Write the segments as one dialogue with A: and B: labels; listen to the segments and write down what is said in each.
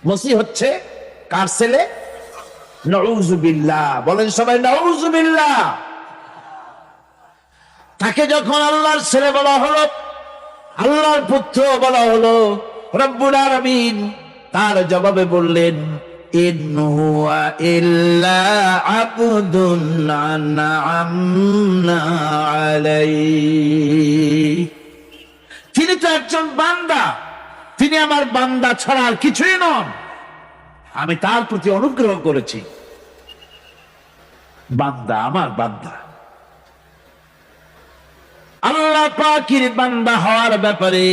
A: মসিহ হচ্ছে কার ছেলে? নাউযুবিল্লাহ, বলেন সবাই নাউযুবিল্লাহ। তাকে যখন আল্লাহর ছেলে বলা হলো, আল্লাহর পুত্র বলা হলো, রব্বুল আলামিন তার জবাবে বললেন, ইন হুয়া ইল্লা আবদুন আনআমনা আলাইহি। তিনি তো একজন বান্দা, তিনি আমার বান্দা ছাড়া আর কিছুই নন। আমি তার প্রতি অনুগ্রহ করেছি। বান্দা, আমার বান্দা। আল্লাহ পাকের বান্দা হওয়ার ব্যাপারে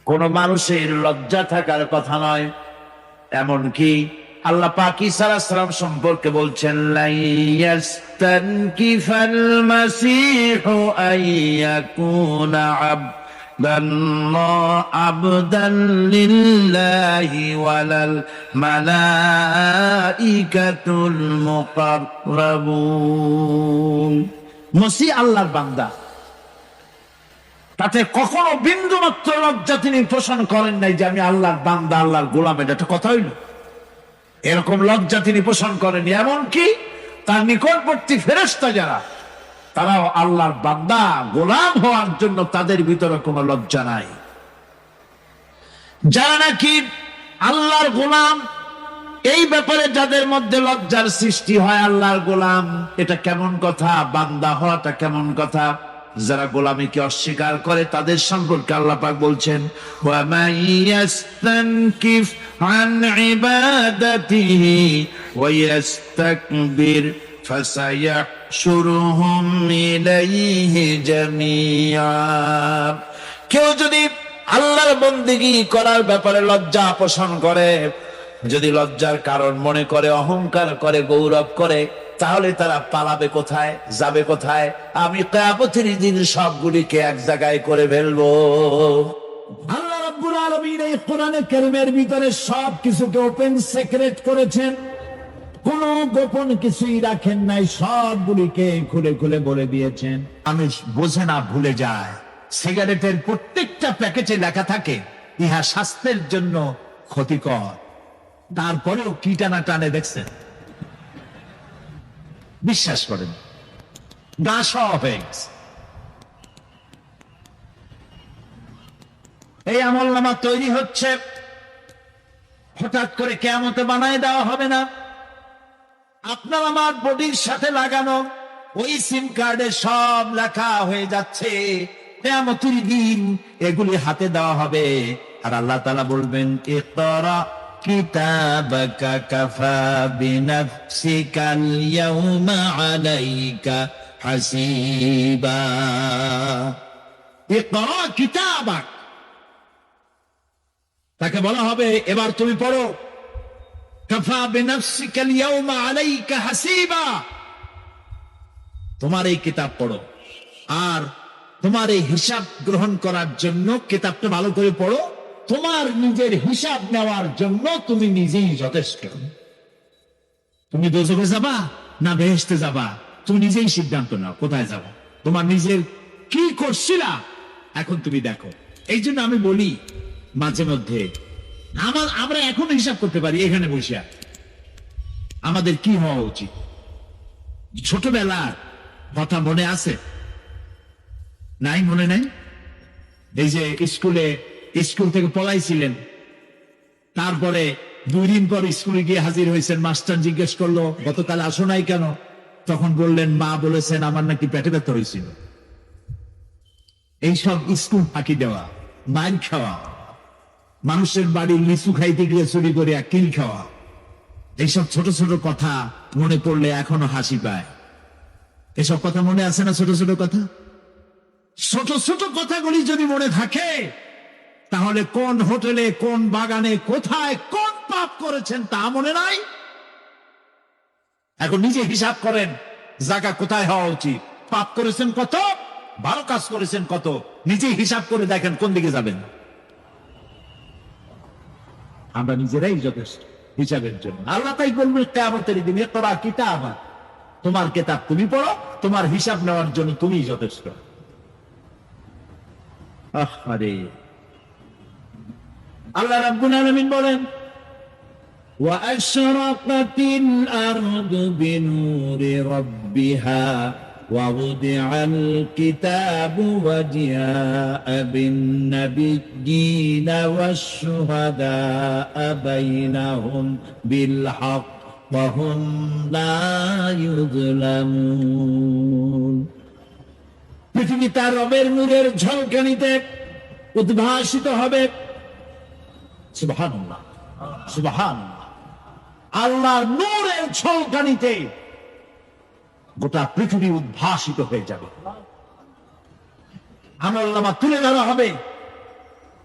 A: কোন মানুষের লজ্জা থাকার কথা নয়। এমনকি আল্লাহ পাক ঈসা আলাইহিস সালাম সম্পর্কে বলছেন, লা ইয়াস্তানকিফাল মাসীহু আইয়াকুনা আবদান লিল্লাহি ওয়ালাল মালাইকাতুল মুকাররাবুন। মসিহ আল্লাহর বান্দা, তাতে কখনো বিন্দু মাত্র লজ্জা তিনি পোষণ করেন নাই যে আমি আল্লাহর বান্দা, আল্লাহর গোলাম। এটা একটা কথা হইল? এরকম লজ্জা তিনি পোষণ করেন। এমনকি তার নিকটবর্তী ফেরেশতা যারা, তারাও আল্লাহর বান্দা গোলাম হওয়ার জন্য তাদের ভিতরে কোনো লজ্জা নাই। যারা নাকি আল্লাহর গোলাম, এই ব্যাপারে যাদের মধ্যে লজ্জার সৃষ্টি হয়, আল্লাহর গোলাম এটা কেমন কথা, বান্দা হওয়াটা কেমন কথা। যারা গোলামীকে অস্বীকার করে তাদের সম্পর্কে আল্লাহ পাক বলছেন, ওয়া মাইয়াস্তানকিফ আন ইবাদাতিহি ওয়া ইয়াস্তাকবির ফাসায়াহশুরুহুম ইলাইহি জামিআ। কেউ যদি আল্লাহর বন্দেগী করার ব্যাপারে লজ্জা পোষণ করে, যদি লজ্জার কারণ মনে করে, অহংকার করে, গৌরব করে, তাহলে তারা পালাবে কোথায়, যাবে কোথায়? আমি কিয়ামতের দিন সবগুলিকে এক জায়গায় করে ফেলবো। আল্লাহ রাব্বুল আলামিন এই কোরআনে কারীমের ভিতরে সবকিছুকে ওপেন সিক্রেট করেছেন, কোনো গোপন কিছুই রাখেন নাই, সবগুলিকে খুলে খুলে বলে দিয়েছেন। মানুষ বোঝে না, ভুলে যায়। সিগারেটের প্রত্যেকটা প্যাকেটে লেখা থাকে ইহা স্বাস্থ্যের জন্য ক্ষতিকর, তারপরেও কি টানা টানে দেখছেন? বিশ্বাস করেন, গা সওয়া হয়ে গেছে। এই আমলনামা তৈরি হচ্ছে, হঠাৎ করে কিয়ামতে বানায় দেওয়া হবে না। আপনার আমার বডির সাথে লাগানো ওই সিম কার্ডে সব লেখা হয়ে যাচ্ছে, কিয়ামতের দিন এগুলি হাতে দেওয়া হবে। আর আল্লাহ তাআলা বলবেন, ইকরা কিতাবাকা কাফা বিনাফসিকাল ইয়াউমা আলাইকা হাসিবা। ইকরা কিতাবাক, তাকে বলা হবে এবার তুমি পড়ো। কাফা বিনাফসিকাল ইয়াউমা আলাইকা হাসিবা, তোমার এই কিতাব পড়ো, আর তোমার এই হিসাব গ্রহণ করার জন্য কিতাবটা ভালো করে পড়ো। তোমার নিজের হিসাব নেওয়ার জন্য তুমি নিজেই যথেষ্ট। তুমি দোজখে যাবা না বেহেশতে যাবা, তুমি নিজেই সিদ্ধান্ত নাও কোথায় যাবো। তোমার নিজের কি করছিলা এখন তুমি দেখো। এই জন্য আমি বলি মাঝে মধ্যে, আমরা এখন হিসাব করতে পারি এখানে বসে আমাদের কি হওয়া উচিত। ছোটবেলার কথা মনে আছে? নাই, মনে নাই? এই যে স্কুল থেকে পলাইছিলেন, তারপরে 2 দিন পর স্কুলে গিয়ে হাজির হয়েছেন, মাস্টার জিজ্ঞেস করলো গতকাল আসো নাই কেন? তখন বললেন মা বলেছেন আমার নাকি পেটে ব্যথা হয়েছিল। এইসব স্কুল ফাঁকি দেওয়া, মাইর খাওয়া, মানুষের বাড়ির লিচু খাইতে গিয়ে চুরি করে কিল খাওয়া, এইসব ছোট ছোট কথা মনে পড়লে এখনো হাসি পায়। এসব কথা মনে আছে না? ছোট ছোট কথা, ছোট ছোট কথাগুলি যদি মনে থাকে, তাহলে কোন হোটেলে, কোন বাগানে, কোথায় কোন পাপ করেছেন তা মনে নাই। এখন নিজে হিসাব করেন জায়গা কোথায় হওয়া উচিত, পাপ করেছেন কত, ভালো কাজ করেছেন কত, নিজে হিসাব করে দেখেন কোন দিকে যাবেন। আমরা নিজেরাই যথেষ্ট হিসাবের জন্য। আল্লাহ তাই বলবেন কিয়ামতের দিন, ইকরা কিতাবাক, তোমার কিতাব তুমি পড়ো, তোমার হিসাব নেওয়ার জন্য তুমিই যথেষ্ট। আরে আল্লাহ রাব্বুল আলামিন বলেন وأشرقت الأرض بنور ربها ووضع الكتاب وجاء بالنبيين والشهداء بينهم بالحق وهم لا يظلمون পৃথিবী তার রবের নূরের ঝলকানিতে উদ্ভাসিত হবে। সুবহানাল্লাহ, সুবহানাল্লাহ। আল্লাহর নূরের ঝলকানিতে গোটা পৃথিবী উদ্ভাসিত হয়ে যাবে। আমলনামা তুলে ধরা হবে,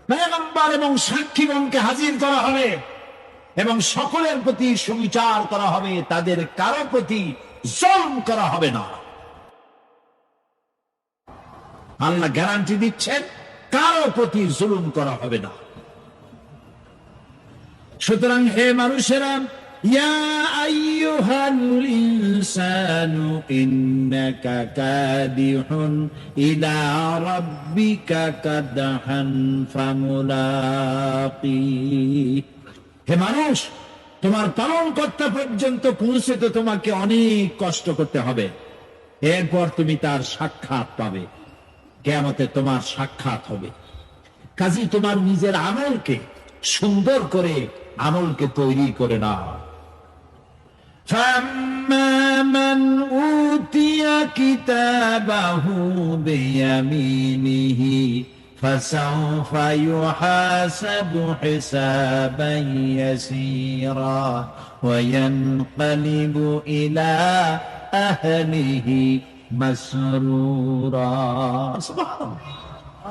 A: পয়গম্বর এবং সাক্ষীগণকে হাজির করা হবে এবং সকলের প্রতি সুবিচার করা হবে, তাদের কারো প্রতি জুলম করা হবে না। আল্লাহ গ্যারান্টি দিচ্ছেন কারো প্রতি জুলুম করা হবে না। সুতরাং হে মানুষেরা, ইয়া আইয়ুহাল ইনসানু ইন্নাকা কাদিহুন ইলা রাব্বিকা কাদহান ফামুলাকি। হে মানুষ, তোমার পালনকর্তা পর্যন্ত পৌঁছতে তোমাকে অনেক কষ্ট করতে হবে, এরপর তুমি তার সাক্ষাৎ পাবে। কিয়ামতে তোমার সাক্ষাৎ হবে। কাজী তোমার নিজের আমলকে সুন্দর করে আমলকে তৈরি করে নাও। فَأَمَّا مَنْ أُوتِيَ كِتَابَهُ بِيَمِينِهِ فَسَوْفَ يُحَاسَبُ حِسَابًا يَسِيرًا وَيَنْقَلِبُ إِلَى أَهْلِهِ مسرورا।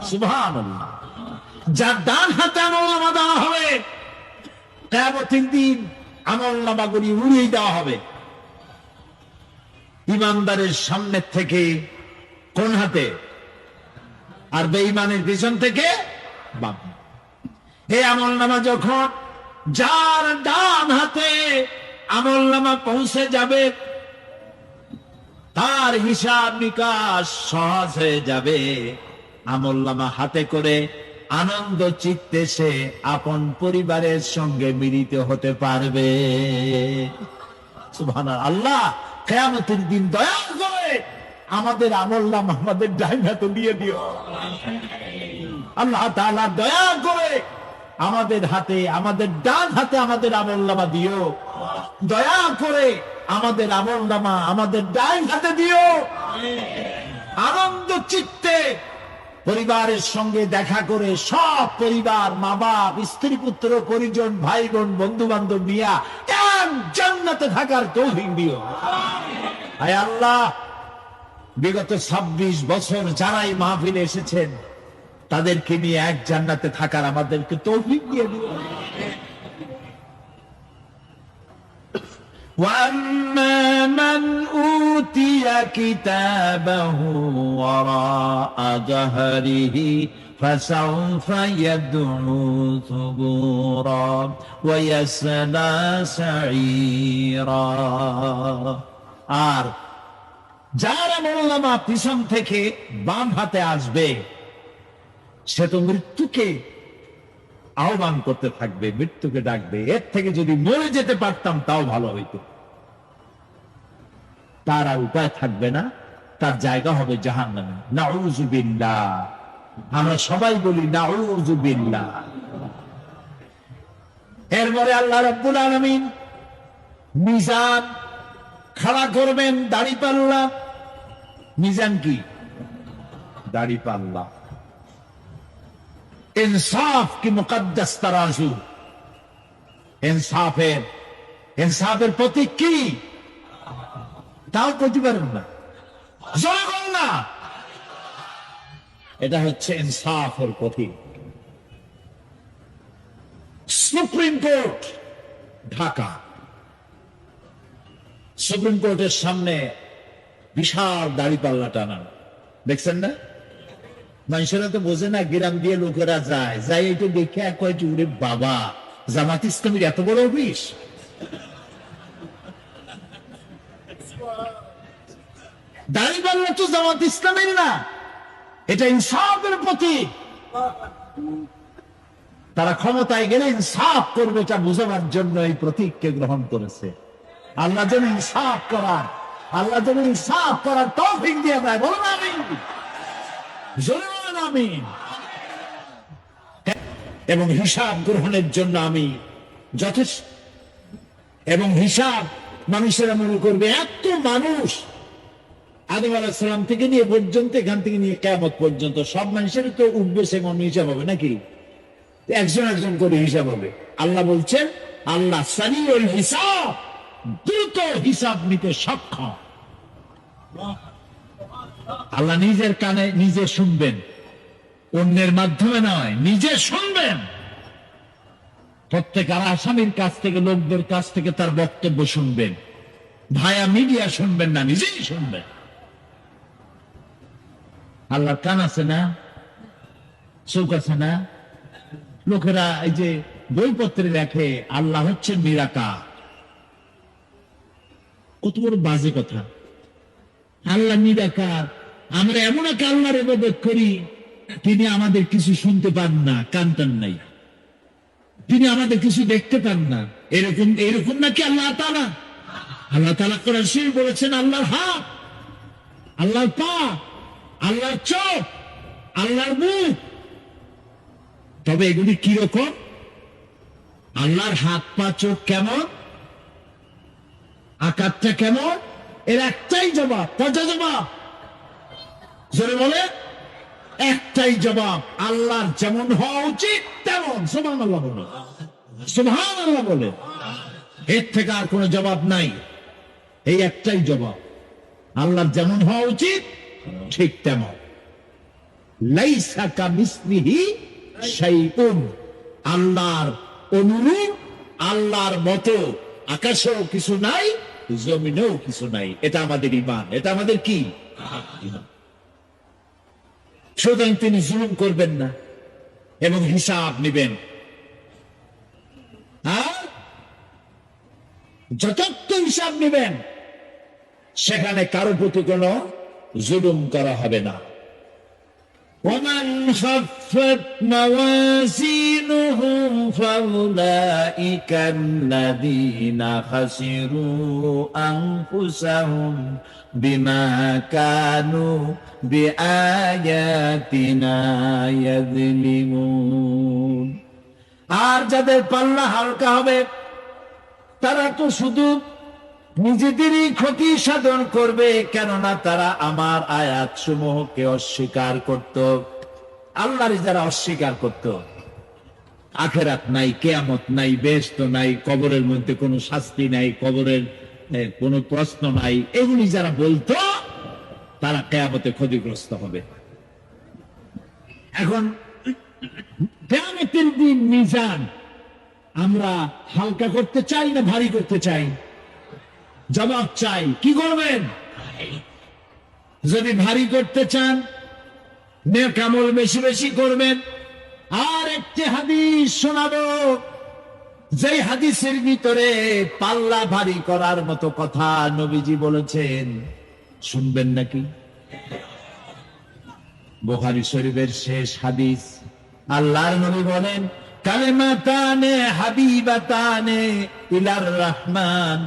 A: সুবহানাল্লাহ। যার ডান হাতে আমলনামা দেওয়া হবে, কিয়ামতের দিন আমলনামাগুলি উড়িয়ে দেওয়া হবে। ইমানদারের সামনে থেকে কোন হাতে, আর বেঈমানের পিছন থেকে বাম। এই আমলনামা যখন যার ডান হাতে আমলনামা পৌঁছে যাবে, তার হিসাব নিকাশ সহজ হয়ে যাবে। আমলনামা হাতে করে আনন্দ চিত্তে সে আপন পরিবারের সঙ্গে মিলিত হতে পারবে। সুবহানাল্লাহ। আল্লাহ কিয়ামতের দিন দয়া করে আমাদের আমলনামা আমাদের ডান হাতে দিয়ে দিও। আল্লাহ তাআলা দয়া করে আমাদের হাতে, আমাদের ডান হাতে আমাদের আমলনামা দিও। দয়া করে আমাদের আমলনামা আমাদের ডান হাতে দিও। আনন্দ চিত্তে পরিবারের সঙ্গে দেখা করে সব পরিবার, মা বাপ, স্ত্রী পুত্র পরিজন, ভাই বোন, বন্ধু বান্ধব নিয়ে এক জান্নাতে থাকার তৌফিক দিও। আয় আল্লাহ, বিগত 26 বছর যারাই মাহফিলে এসেছেন তাদেরকে নিয়ে এক জান্নাতে থাকার আমাদেরকে তৌফিক দিয়ে দিও। وَأَمَّا مَنْ أُوتِيَ كِتَابَهُ وَرَاءَ ظَهْرِهِ فَسَوْفَ يَدْعُو ثُبُورًا وَيَصْلَى سَعِيرًا। আর যার আমলনামা পিছন থেকে বাম হাতে আসবে, সে তো মৃত্যুকে আহ্বান করতে থাকবে, মৃত্যুকে ডাকবে। এর থেকে যদি মরে যেতে পারতাম তাও ভালো হইতো। তার আর উপায় থাকবে না, তার জায়গা হবে জাহান্নামে। নাউযু বিল্লাহ। আমরা সবাই বলি নাউযু বিল্লাহ। এরপরে আল্লাহ রাব্বুল আলামিন মিজান খাড়া করবেন, দাড়িপাল্লা। মিজান কি? দাড়িপাল্লা। इंसाफ की मुकद्दस तराजू। इंसाफের প্রতীক কি? তাও বলতে পারেন না, জোরে বল না। এটা হচ্ছে ইনসাফের প্রতীক। সুপ্রিম কোর্ট ঢাকা, সুপ্রিম কোর্টের সামনে বিশাল দাড়িপাল্লা টানা, দেখছেন না? মানুষেরা তো বোঝে না, গ্রাম দিয়ে লোকেরা যায়, যাই এটা দেখে এক কয়েকটি উড়ে, বাবা জামাত ইসলামীর এত বড় অফিস। দাড়িপাল্লা তো জামাত ইসলামের না, এটা ইনসাফের প্রতীক।
B: তারা ক্ষমতায় গেলে ইনসাফ করবে এটা বোঝাবার জন্য এই প্রতীককে গ্রহণ করেছে। আল্লাহ যেন ইনসাফ করার, আল্লাহ যেন ইনসাফ করার তৌফিক দিয়ে দেয়। বলুন আমিন, জোরে বলুন আমিন। এবং হিসাব গ্রহণের জন্য আমি যথেষ্ট, এবং হিসাব মানুষেরা মনে করবে এত মানুষ আদম আলাইহিস সালাম থেকে নিয়ে পর্যন্ত, এখান থেকে নিয়ে কিয়ামত পর্যন্ত সব মানুষের তো উঠবে সেমন হিসাব হবে নাকি? একজন একজন করে হিসাব হবে। আল্লাহ বলছেন আল্লাহ সারিউল হিসাব, দ্রুত হিসাব নিতে সক্ষম। আল্লাহ নিজের কানে নিজে শুনবেন, অন্যের মাধ্যমে নয়, নিজে শুনবেন। প্রত্যেক আসামির কাছ থেকে, লোকদের কাছ থেকে তার বক্তব্য শুনবেন। ভায়া মিডিয়া শুনবেন না, নিজেই শুনবেন। আল্লাহর কান আছে না, চোখ আছে না? লোকেরা এই যে বইপত্রে লেখে আল্লাহ হচ্ছে নিরাকার, কত বড় বাজে কথা। আল্লাহ নিরাকার, আমরা এমন এক আল্লাহর ইবাদত করি, তিনি আমাদের কিছু শুনতে পান না, কান টান নাই, তিনি আমাদের কিছু দেখতে পান না। এরকম এরকম নাকি আল্লাহ তাআলা? আল্লাহ তাআলা কোরআন শরীফ বলেছেন আল্লাহর হাত, আল্লাহর পা, আল্লাহর চোখ, আল্লাহর মুখ। তবে এগুলি কিরকম? আল্লাহর হাত, পা, চোখ কেমন, আকারটা কেমন, এর একটাই জবাব। কয়টা জবাব? জোরে বলে, একটাই জবাব। আল্লাহর যেমন হওয়া উচিত তেমন। সুবহানাল্লাহ বলে, সুবহানাল্লাহ বলে, এর থেকে আর কোনো জবাব নাই। এই একটাই জবাব, আল্লাহর যেমন হওয়া উচিত ঠিক তেমন। লাইসা কামিসলিহি শাইউন, আল্লাহর অনুরূপ, আল্লাহর মতো আকাশেও কিছু নাই, জমিনেও কিছু নাই। এটা আমাদের ঈমান, এটা আমাদের কি ঈমান। সুতরাং তিনি জুলুম করবেন না এবং হিসাব নেবেন। আর যথার্থ হিসাব নেবেন, সেখানে কারো প্রতি কোনো জুলুম করা হবে না। ومن خفت موازينه فأولئك الذين خسروا أنفسهم بما كانوا بآياتنا يظلمون। আর যাদের পাল্লা হালকা হবে তারা তো শুধু নিজেদেরই ক্ষতি সাধন করবে, কেননা তারা আমার আয়াত সমূহকে অস্বীকার করত। আল্লাহর যারা অস্বীকার করত, আখেরাত নাই, কিয়ামত নাই, বেহেশত নাই, কবরের মধ্যে কোনো শাস্তি নাই, কবরের কোনো প্রশ্ন নাই, এগুলি যারা বলতো তারা কিয়ামতে ক্ষতিগ্রস্ত হবে। এখন কিয়ামতের দিন মিজান আমরা হালকা করতে চাই না ভারী করতে চাই? জবাব চাই। কি করবেন? যদি ভারী করতে চান, নেক আমল বেশি বেশি করবেন। আর একটি হাদিস শোনাবো, যে হাদিসের ভিতরে পাল্লা ভারী করার মতো কথা নবীজি বলেছেন। শুনবেন নাকি? বুখারী শরীফের শেষ হাদিস। আল্লাহর নবী বলেন, কালিমাতানে হাবিবাতানে ইলার রহমান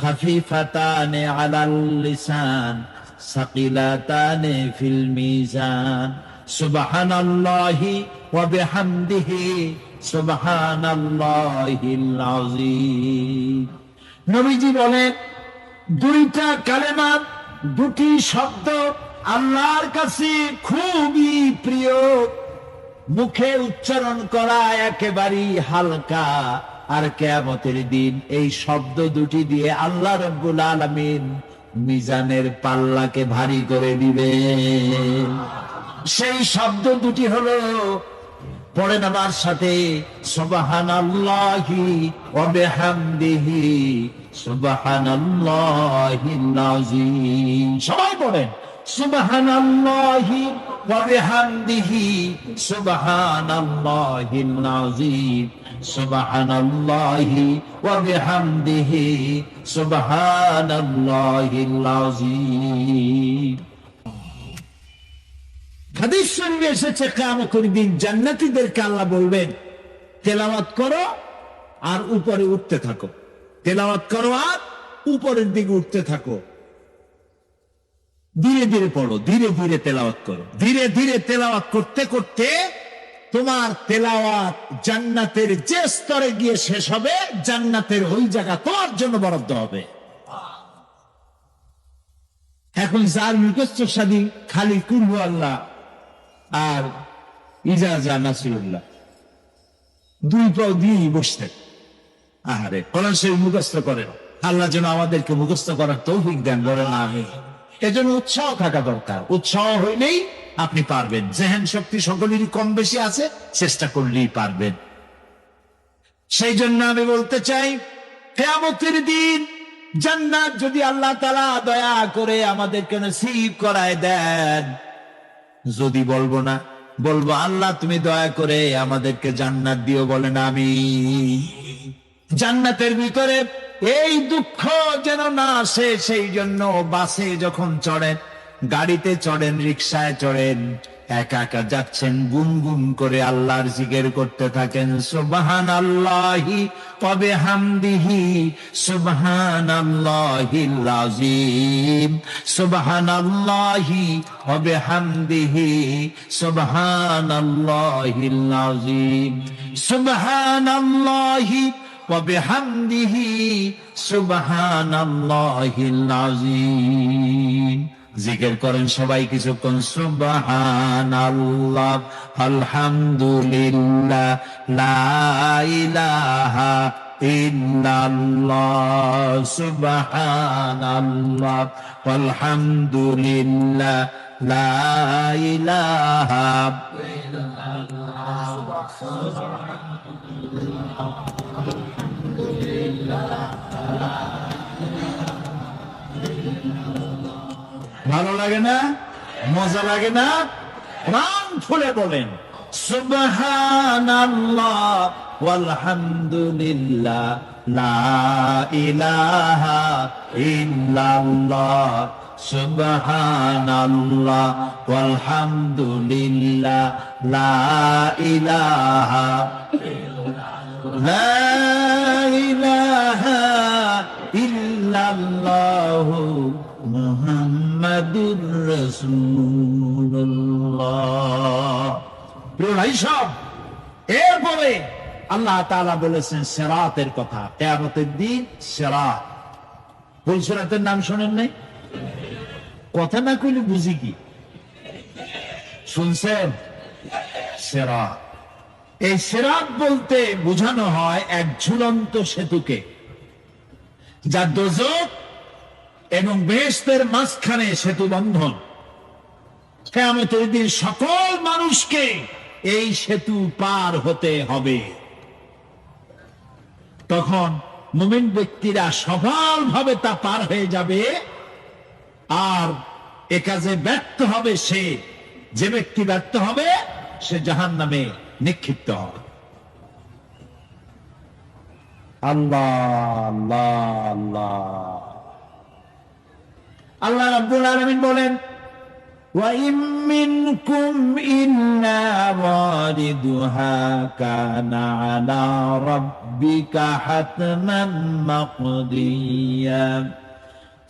B: খাফিফাতানে আলাল লিসান সাকিলাতানে ফিল মিজান সুবহানাল্লাহি ওয়া বিহামদিহি সুবহানাল্লাহিল আযীম। নবীজি বলেন, দুইটা কালেমা, দুটি শব্দ আল্লাহর কাছে খুবই প্রিয়, মুখে উচ্চারণ করা একেবারেই হালকা। আর কিয়ামতের দিন এই শব্দ দুটি দিয়ে আল্লাহ রাব্বুল আলামিন মিজানের পাল্লাকে ভারী করে দিবেন। সেই শব্দ দুটি হলো, পড়েন আমার সাথে, সুবহানাল্লাহি ওয়া বিহামদিহি সুবহানাল্লাহিল আযীম। সবাই পড়েন, সুবহানাল্লাহি ওয়া বিহামদিহি সুবহানাল্লাহিল আযীম সুবহানাল্লাহি ওয়া বিহামদিহি সুবহানাল্লাহিল আযীম। হাদিস শরীফে এসেছে, কিয়ামতের দিন জান্নাতীদেরকে আল্লাহ বলবেন, তেলাওয়াত করো আর উপরে উঠতে থাকো, তেলাওয়াত করো আর উপরের দিকে উঠতে থাকো। ধীরে ধীরে পড়ো, ধীরে ধীরে তেলাওয়াত করো। ধীরে ধীরে তেলাওয়াত করতে করতে তোমার তেলাওয়াত জান্নাতের যে স্তরে গিয়ে শেষ হবে, জান্নাতের ওই জায়গা তোমার জন্য বরাদ্দ হবে। এখন যার মুখস্থ সাদী খালি কুরহু আল্লাহ আর ইজাজা নাসিরুল্লাহ, দুই পাও দিয়ে বসতেন, আহারে কোরআন শরীফ মুখস্থ করেন। আল্লাহ যেন আমাদেরকে মুখস্থ করার তৌফিক দেন, বলেন আমিন। এজন্য উৎসাহ থাকা দরকার। উৎসাহ হইলেই আপনি পারবেন। জেহেন শক্তি সকলেরই কম বেশি আছে, চেষ্টা করলেই পারবেন। সেই জন্য আমি বলতে চাই, কিয়ামতের দিন জান্নাত যদি আল্লাহ তাআলা দয়া করে আমাদেরকে নসিব করায় দেন, যদি বলবো না, বলবো আল্লাহ তুমি দয়া করে আমাদেরকে জান্নাত দিও, বলেন আমিন। জান্নাতের ভিতরে এই দুঃখ যেন না আসে, সেই জন্য বাসে যখন চড়েন, গাড়িতে চড়েন, রিকশায় চড়েন, একা একা যাচ্ছেন, গুনগুন করে আল্লাহর জিকির করতে থাকেন। সুবহানাল্লাহি ওয়া বিহামদিহি সুবহানাল্লাহিল আযীম, সুবহানাল্লাহি ওয়া বিহামদিহি সুবহানাল্লাহিল আযীম, সুবহানাল্লাহি ওয়া বিহামদিহি সুবহানাল্লাহিল আযীম। জিকির করেন সবাই কিছুক্ষণ, সুবহানাল্লাহ আলহামদুলিল্লাহ লা ইলাহা ইল্লাল্লাহ, সুবহানাল্লাহ আলহামদুলিল্লাহ লা ইলাহা ভালো লাগে না? মজা লাগে না? প্রাণ খুলে বলেন সুবহানাল্লাহ ওয়ালহামদুলিল্লাহ লা ইলাহা ইল্লাল্লাহ, সুবহানাল্লাহ ওয়ালহামদুলিল্লাহ লা ইলাহা লা ইলাহা ইল্লাল্লাহু মুহাম্মাদুর রাসূলুল্লাহ। প্রিয় ভাই সব, এরপরে আল্লাহ তাআলা বলেছেন সিরাতের কথা। কিয়ামতের দিন সিরাত, কোন সিরাতের নাম শোনেন নাই? কথা না কইলে বুঝি কি? শুনছেন? সিরাত। এই সিরাত বলতে বোঝানো হয় এক ঝুলন্ত সেতুকে, যা দোজখ এবং বেহেশতের মাঝখানে সেতু বন্ধন। কিয়ামতের দিন সকল মানুষকে এই সেতু পার হতে হবে। তখন মুমিন ব্যক্তিরা সফলভাবে তা পার হয়ে যাবে। আর এ কাজে ব্যর্থ হবে সে, যে ব্যক্তি ব্যর্থ হবে সে জাহান্নামে নিক্ষিপ্ত হবে। আল্লাহ আল্লাহ আল্লাহ। আল্লাহ রাব্বুল আলামিন বলেন, ওয়া ইম মিনকুম ইল্লা ওয়ারিদুহা কানা আলা রাব্বিকা হাতমান মাকদিয়া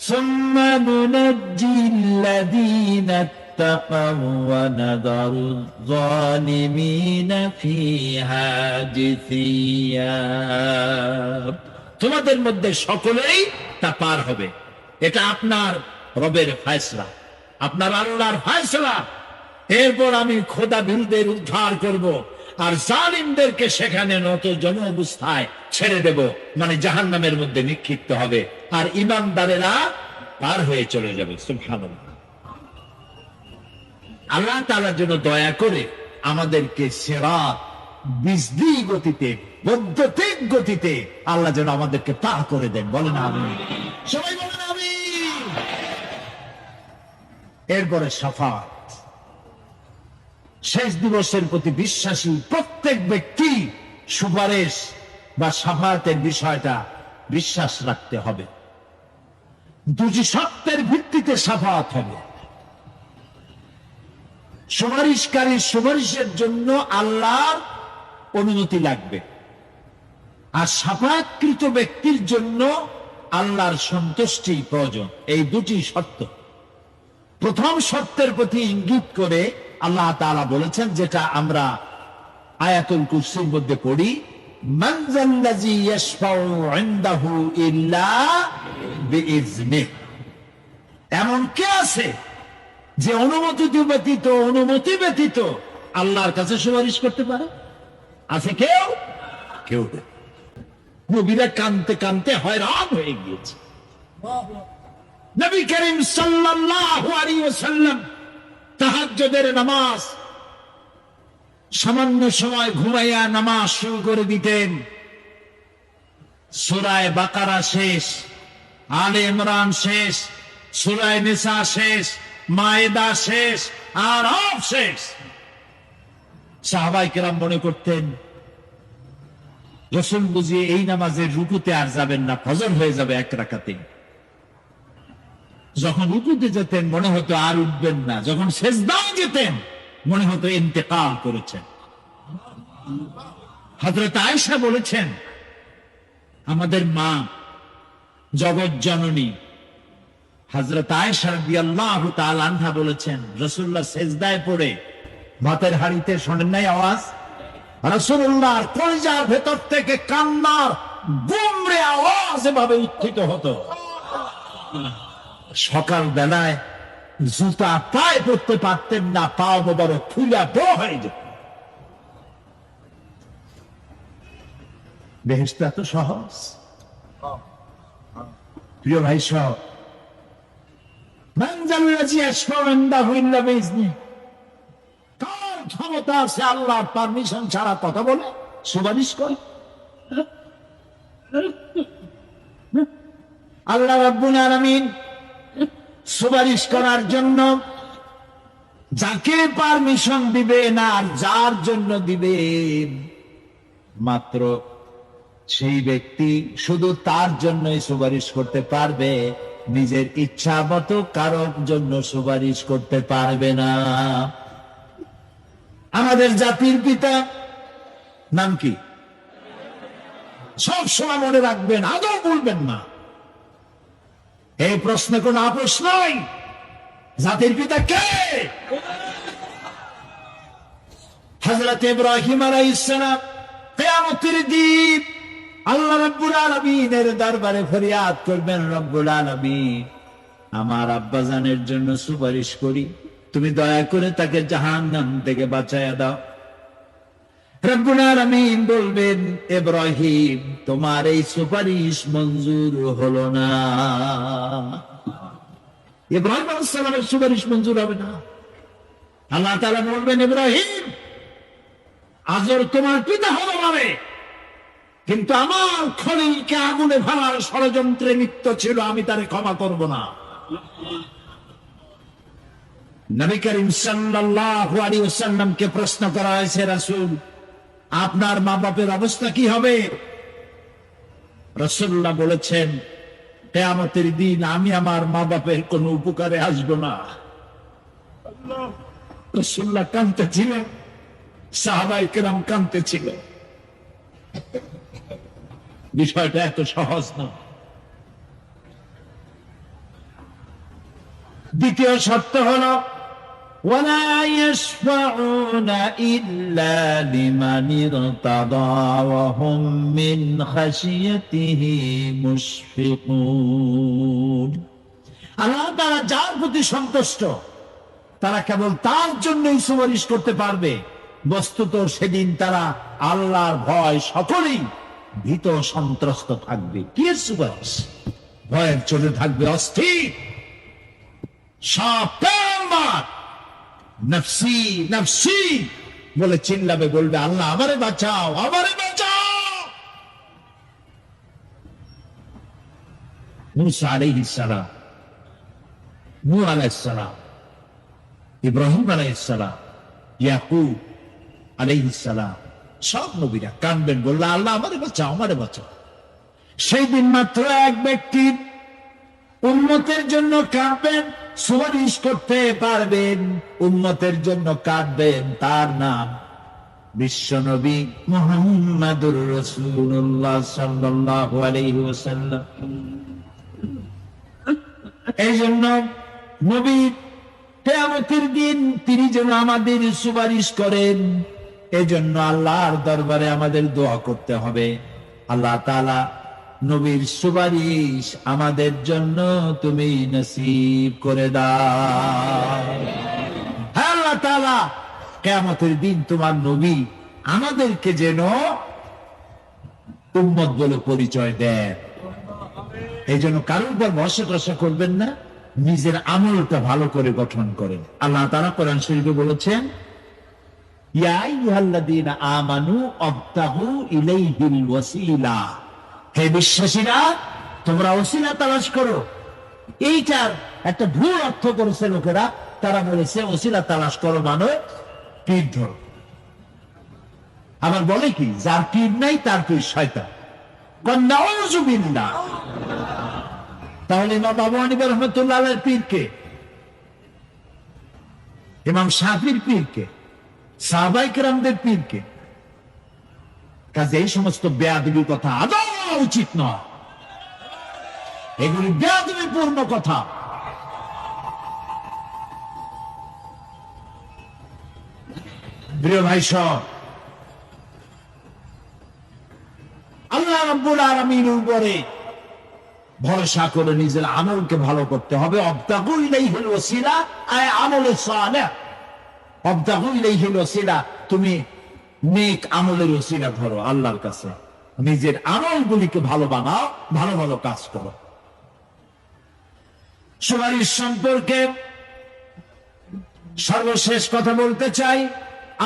B: সুম্মা নুনাজ্জিল্লাযীনা ইত্তাকাউ ওয়া নাযারু যালিমিনা ফিহা জিসিয়া। তোমাদের মধ্যে সকলেই তা পার হবে। এটা আপনার রবের ফয়সালা, আপনার আল্লাহর ফয়সালা। এরপর আমি খোদা বিলদের উদ্ধার করব, আর জালিমদেরকে সেখানে নত জন অবস্থায় ছেড়ে দেব, মানে জাহান্নামের মধ্যে নিক্ষিপ্ত হবে, আর ঈমানদারেরা পার হয়ে চলে যাবে। সুবহানাল্লাহ। আল্লাহ তাআলার জন্য দয়া করে আমাদেরকে সিরাত বিজলি গতিতে, বৈদ্যুতিক গতিতে আল্লাহ যেন আমাদেরকে পার করে দেন, বলেন আমিন। সবাই বলেন আমিন। এরপরে শাফাত, শেষ দিবসের প্রতি বিশ্বাসী প্রত্যেক ব্যক্তি সুপারিশ বা শাফাতের বিষয়টা বিশ্বাস রাখতে হবে। দুটি সত্যের ভিত্তিতে শাফাত হবে। সুপারিশকারী সুপারিশের জন্য আল্লাহর অনুমতি লাগবে, আর সাফায়াতকৃত ব্যক্তির জন্য আল্লাহর সন্তুষ্টি প্রয়োজন। এই দুটি শর্ত। প্রথম শর্তের প্রতি ইঙ্গিত করে আল্লাহ তাআলা বলেছেন, যেটা আমরা আয়াতুল কুরসির মধ্যে পড়ি, মান যাল্লাযী ইয়াশফাউ ইনদাহু ইল্লা বিইজনিহি। এমন কে আছে যে অনুমতি ব্যতীত আল্লাহর কাছে সুপারিশ করতে পারে? আছে কেউ? কেউ নেই। নবীরা কানতে কানতে হয়রান হয়ে গিয়েছে। নবী করিম সাল্লাল্লাহু আলাইহি ওয়াসাল্লাম তাহাজ্জুদের নামাজ সামান্য সময় ঘুমাইয়া নামাজ শুরু করে দিতেন। সূরা বাকারা শেষ, আলে ইমরান শেষ, সূরা নিসা শেষ, মায়েদা শেষ, আরাফ শেষ। সাহাবায়ে কেরাম মনে করতেন রাসূল বুঝি এই নামাজের রুকুতে আর যাবেন না, ফজর হয়ে যাবে এক রাকাতে। যখন রুকুতে যেতেন মনে হতো আর উঠবেন না, যখন সেজদায় যেতেন মনে হতো ইন্তেকাল করেছেন। হযরত আয়েশা বলেছেন, আমাদের মা জগৎ জননী হযরত আয়েশা রাদিয়াল্লাহু তাআলা আনহা বলেছেন, রাসূলুল্লাহ সেজদায় পড়ে ভাতের হাঁড়িতে শোনেন নাই আওয়াজ? রাসূলুল্লাহর কলিজার ভেতর থেকে কান্নার গুমরে আওয়াজ এভাবে উত্থিত হতো। সকাল বেলায় জুতা পায়ে পড়তে পারতেন না, পা মোবারক ফুলা বড় হয়ে যেত। বেহেশত এত সহজ? প্রিয় ভাই সব, মান যাল্লাযী ইয়াশফাউ ইনদাহু ইল্লা বিইজনিহি। কার ক্ষমতা আছে আল্লাহর পারমিশন ছাড়া কথা বলে, সুপারিশ করে? আল্লাহ রাব্বুল আলামিন সুপারিশ করার জন্য যাকে পারমিশন দিবেন আর যার জন্য দিবেন, মাত্র সেই ব্যক্তি শুধু তার জন্যই সুপারিশ করতে পারবে, নিজের ইচ্ছা মতো কারোর জন্য সুপারিশ করতে পারবে না। আমাদের জাতির পিতা নাম কি? সব সময় মনে রাখবেন, আদৌ বলবেন না। এই প্রশ্নে কোন আপোষ নাই। জাতির পিতা কে? হযরত ইব্রাহিম আলাইহিস সালাম। কিয়ামতের দিন আল্লাহ রাব্বুল আলামিনের দরবারে ফরিয়াদ করবেন, রব্বুল আলামিন আমার আব্বাজানের জন্য সুপারিশ করি, তুমি দয়া করে তাকে জাহান্নাম থেকে বাঁচায়া দাও। রব্বুল আলামিন বলবেন, ইব্রাহিম তোমার এই সুপারিশ মঞ্জুর হলো না। ইব্রাহিম আলাইহিস সালামের সুপারিশ মঞ্জুর হবে না। আল্লাহ তাআলা বলবেন, ইব্রাহিম আজর তোমার পিতা হলো মানে, কিন্তু আমার খলিলকে আগুনে ফেলার ষড়যন্ত্রে লিপ্ত ছিল, আমি তারে ক্ষমা করব না। নবী করিম সাল্লাল্লাহু আলাইহি ওয়াসাল্লামকে প্রশ্ন করা হয়েছে, রাসূল আপনার মা বাপের অবস্থা কি হবে? রাসূলুল্লাহ বলেছেন, কিয়ামতের দিন আমি আমার মা বাপের কোন উপকারে আসব না। রাসূলুল্লাহ কাঁদতেছিলেন, সাহাবায়ে কেরাম কাঁদতেছিলেন। বিষয়টা এত সহজ না। দ্বিতীয় শর্ত হলো, ওয়ালা ইয়াশফাউনা ইল্লা লিমান ইরতাদা ওয়া হুম মিন খাশিয়াতিহি মুশফিকুন। আল্লাহ তাআলা যার প্রতি সন্তুষ্ট তারা কেবল তার জন্যই সুপারিশ করতে পারবে। বস্তুত সেদিন তারা আল্লাহর ভয় সকলেই ভীত সন্ত্রস্ত থাকবে। কি সুপারিশ? ভয়ের চলে থাকবে অস্থির। সব নফসি নফসি বলে চিল্লাবে, বলবে আল্লাহ আমারে বাঁচাও, আমারে বাঁচাও। মুসা আলাইহিস সালাম, নূহ আলাইহিস সালাম, ইব্রাহিম আলাইহিস সালাম, ইয়াকুব আলাইহিস সালাম, সব নবীরা কাঁদবেন, বললে আল্লাহ আমারে বাঁচাও, আমারে বাঁচাও। সেই দিন মাত্র এক ব্যক্তি উম্মতের জন্য কাঁদবেন, সুপারিশ করতে পারবেন, উম্মতের জন্য কাঁদবেন, তার নাম
A: বিশ্বনবী মুহাম্মাদুর রাসূলুল্লাহ সাল্লাল্লাহু আলাইহি ওয়াসাল্লাম। এই জন্য নবী কিয়ামতের দিন তিনি যেন আমাদের সুপারিশ করেন, এজন্য আল্লাহর দরবারে আমাদের দোয়া করতে হবে, আল্লাহ তাআলা নবীর সুপারিশ আমাদের জন্য তুমি নসিব করে দাও। হ্যাঁ আল্লাহ তাআলা কিয়ামতের দিন তোমার নবী আমাদেরকে যেন উম্মত বলে পরিচয় দেন। এই জন্য কারোর উপর ভরসা টরসা করবেন না, নিজের আমলটা ভালো করে গঠন করেন। আল্লাহ তাআলা কোরআন শরীফে বলেছেন, ইয়া আইয়ুহাল্লাযীনা আমানু আবতাগু ইলাইহিল ওয়াসিলা, হে বিশ্বাসীরা তোমরা ওসিলা তালাশ করো। এইটার একটা ভুল অর্থ করেছে লোকেরা, তারা বলেছে ওসিলা তালাশ করো মানে পীর ধরো। আবার বলে কি, যার পীর নাই তার পীর শয়তান। নাউযুবিল্লাহ। তাহলে ইমাম আবু হানিফা রাহমাতুল্লাহ আলাইহির পীর কে? ইমাম শাফির পীর কে? সাহাবায়ে কেরামদের পীর কে? কাজে এই সমস্ত বেয়াদবি কথা আদৌ উচিত নয়, এগুলি বেয়াদবিপূর্ণ কথা। প্রিয় ভাই সব, আল্লাহ রাব্বুল আলামিনের উপরে ভরসা করে নিজের আমলকে ভালো করতে হবে। অবতাগু ইলাইহিল ওয়াসিলা আয় আমলে সালেহ। অবতাগু ইলাইহিল ওয়াসিলা, তুমি নেক আমলের ওসিলা ধরো আল্লাহর কাছে, নিজের আমলগুলিকে ভালো বানাও, ভালো ভালো কাজ করো। সুপারিশ সম্পর্কে সর্বশেষ কথা বলতে চাই।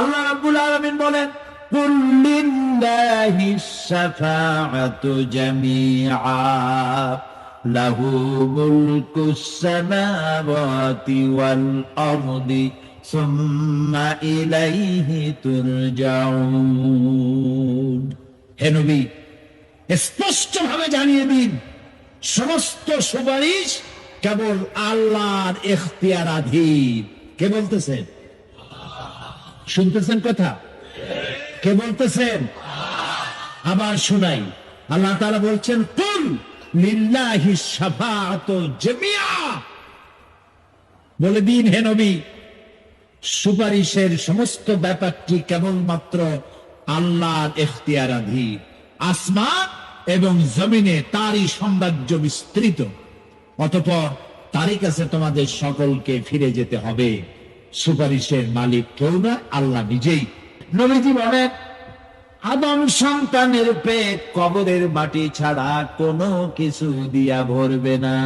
A: আল্লাহ রাব্বুল আলামিন বলেন, কুল লিল্লাহিস শাফাআতু জামিআ লাহু মুলকুস সামাওয়াতি ওয়াল আরদি সুম্মা ইলাইহি তুরজাউন। হে নবী, স্পষ্ট ভাবে জানিয়ে দিন, সমস্ত সুপারিশ কেবল আল্লাহর ইখতিয়ারাধীন। কে বলতেছেন? শুনতেছেন কথা? কে বলতেছেন? আবার শুনাই। আল্লাহ তাআলা বলছেন, কুল লিল্লাহিস শাফাআতু জামিআ। বলে দিন হে নবী, সুপারিশের সমস্ত ব্যাপারটি কেবলমাত্র আল্লাহর ইখতিয়ারাধীন। আসমান এবং জমিনে তারই সাম্রাজ্য বিস্তৃত, অতঃপর তারই কাছে তোমাদের সকলকে ফিরে যেতে হবে। সুপারিশের মালিক কেউ না, আল্লাহ নিজেই। নবীজি বলেন, আদম সন্তানের পেট কবরের মাটি ছাড়া কোনো কিছু দিয়া ভরবে না।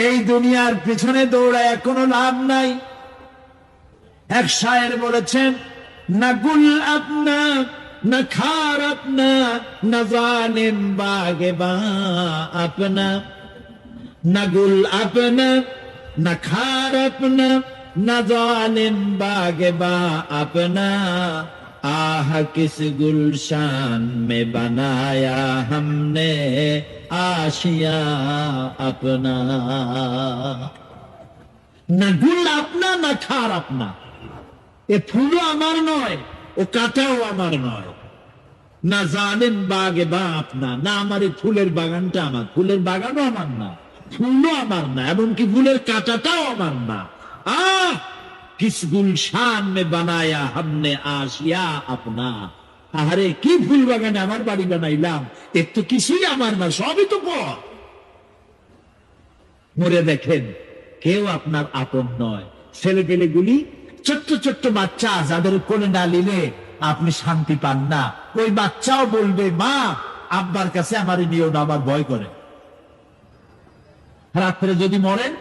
A: এই দুনিয়ার পিছনে দৌড়ায় কোনো লাভ নাই। এক শায়ের বলেছেন, না গুল আপনা না খার আপনা না জালিম বাগে বা আপনা, না গুল আপনা না খার আপনা না জালিম বাগে বা আপনা, आह किस गुलशान में बनाया हमने आशिया अपना। না গুল আপনা না খার আপনা, এ ফুলও আমার নয়, ও কাটাও আমার নয়। না জানেন বাগে বা আপনা, না আমার এই ফুলের বাগানটা আমার, ফুলের বাগানও আমার না, ফুলও আমার না, এমনকি ফুলের কাটাটাও আমার না। আহ किस गुलशान में बनाया हमने आशिया अपना। আরে কি ফুল বাগানে আমার বাড়ি বানাইলাম, এর তো কিছুই আমার না, সবই তো পর। মরে দেখেন কেউ আপনার আপন নয়। ছেলে পেলেগুলি ছোট্ট ছোট্ট বাচ্চা, যাদের কোলে না নিলে আপনি শান্তি পান না, ওই বাচ্চাও বলবে, মা আব্বার কাছে আমার নিয়েও না, আমার ভয় করে। রাত্রে যদি মরেন,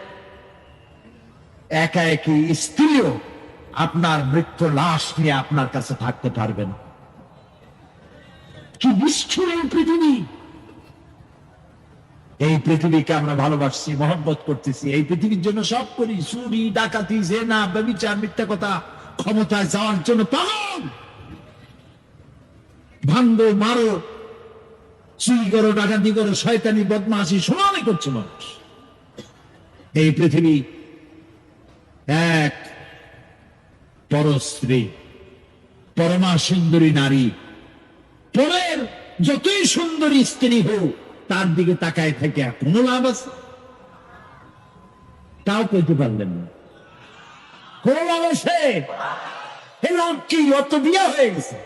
A: একা একই স্ত্রীও আপনার মৃত্যু লাশ নিয়ে আপনার কাছে থাকতে পারবেন। কি নিষ্ঠুর এই পৃথিবী! এই পৃথিবীকে আমরা ভালোবাসছি, মহব্বত করতেছি, এই পৃথিবীর জন্য সব করি, চুরি ডাকাতি জেনা ব্যভিচার মিথ্যা কথা, ক্ষমতায় যাওয়ার জন্য পাগল। ভাঙ্গো মারো, চুরি করো, ডাকাতি করো, শয়তানি বদমাশি সমানে করছে মানুষ। এই পৃথিবী এক পর
B: স্ত্রী, পরমা সুন্দরী নারী, পরের যতই সুন্দরী স্ত্রী হোক তার দিকে তাকায় থেকে কোনো লাভ আছে? তাও পেতে পারলেন না। কোন লাভ আছে? এ লাভ কি? অত বিয়ে হয়ে গেছে।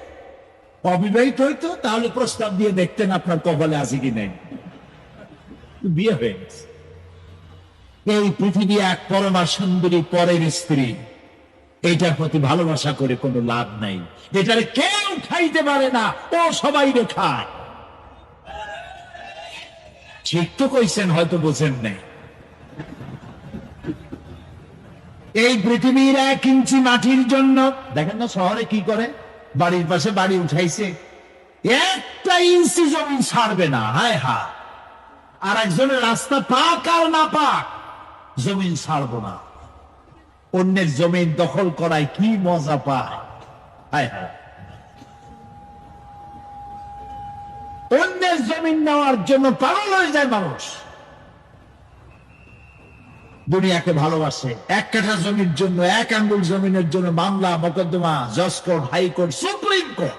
B: অবিবাহিত হইতো তাহলে প্রস্তাব দিয়ে দেখতেন আপনার কপালে আছে কি নেই। বিয়ে হয়ে গেছে। এই পৃথিবী এক পরমা সুন্দরী পরের স্ত্রী, এইটার প্রতি ভালোবাসা করে কোনো লাভ নাই। এটারে কেউ খাইতে পারে না, ও সবাই খায়। ঠিক তো কইছেন, হয়তো বোঝেন নাই। এই পৃথিবীর 1 ইঞ্চি মাটির জন্য দেখেন না শহরে কি করে, বাড়ির পাশে বাড়ি উঠাইছে, 1 ইঞ্চি জমি ছাড়বে না। হায় হায়। আর একজনের রাস্তা পাক আর না পাক, জমিন ছাড়বো না। অন্যের জমিন দখল করায় কি মজা পায়। হায় হায়। অন্যের জমিন নেওয়ার জন্য পাগল হয়ে যায় মানুষ। দুনিয়াকে ভালোবাসে, 1 কাঠা জমির জন্য, 1 আঙ্গুল জমিনের জন্য মামলা মোকদ্দমা, জজ কোর্ট, হাইকোর্ট, সুপ্রিম কোর্ট,